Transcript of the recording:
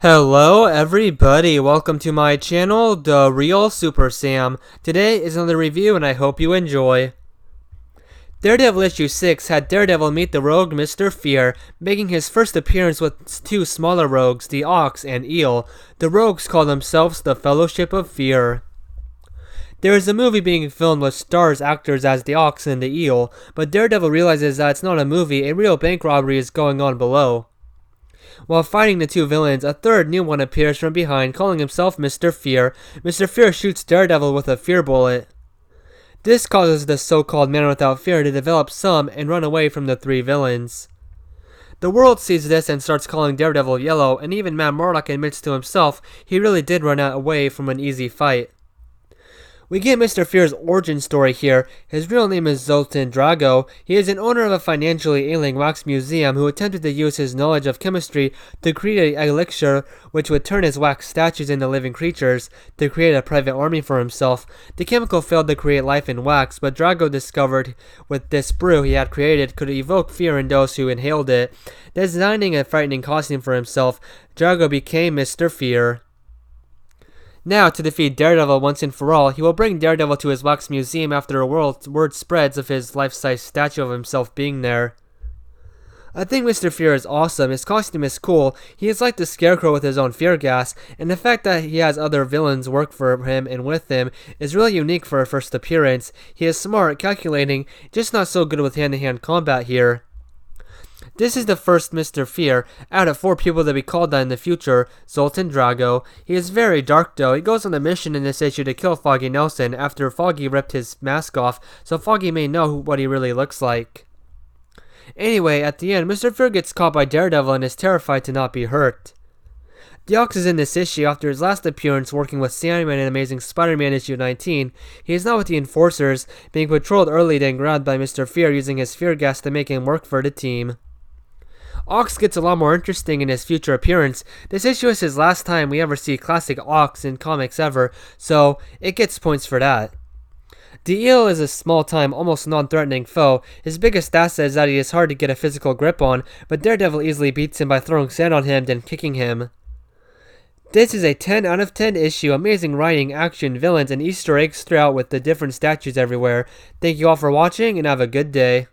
Hello everybody, welcome to my channel, The Real Super Sam. Today is another review and I hope you enjoy. Daredevil issue 6 had Daredevil meet the rogue Mr. Fear, making his first appearance with two smaller rogues, the Ox and Eel. The rogues call themselves the Fellowship of Fear. There is a movie being filmed with stars actors as the Ox and the Eel, but Daredevil realizes that it's not a movie, a real bank robbery is going on below. While fighting the two villains, a third new one appears from behind, calling himself Mr. Fear. Mr. Fear shoots Daredevil with a fear bullet. This causes the so-called Man Without Fear to develop some and run away from the three villains. The world sees this and starts calling Daredevil yellow, and even Matt Murdock admits to himself he really did run away from an easy fight. We get Mr. Fear's origin story here. His real name is Zoltan Drago. He is an owner of a financially ailing wax museum who attempted to use his knowledge of chemistry to create an elixir which would turn his wax statues into living creatures to create a private army for himself. The chemical failed to create life in wax, but Drago discovered with this brew he had created could evoke fear in those who inhaled it. Designing a frightening costume for himself, Drago became Mr. Fear. Now, to defeat Daredevil once and for all, he will bring Daredevil to his wax museum after word spreads of his life-size statue of himself being there. I think Mr. Fear is awesome. His costume is cool. He is like the Scarecrow with his own fear gas, and the fact that he has other villains work for him and with him is really unique for a first appearance. He is smart, calculating, just not so good with hand-to-hand combat here. This is the first Mr. Fear, out of 4 people to be called that in the future, Zoltan Drago. He is very dark though. He goes on a mission in this issue to kill Foggy Nelson after Foggy ripped his mask off, so Foggy may know what he really looks like. Anyway, at the end, Mr. Fear gets caught by Daredevil and is terrified to not be hurt. The Ox is in this issue after his last appearance working with Sandman in Amazing Spider-Man issue 19. He is now with the Enforcers, being patrolled early then grabbed by Mr. Fear using his fear gas to make him work for the team. Ox gets a lot more interesting in his future appearance. This issue is his last time we ever see classic Ox in comics ever, so it gets points for that. The Eel is a small-time, almost non-threatening foe. His biggest asset is that he is hard to get a physical grip on, but Daredevil easily beats him by throwing sand on him then kicking him. This is a 10 out of 10 issue, amazing writing, action, villains, and Easter eggs throughout with the different statues everywhere. Thank you all for watching and have a good day.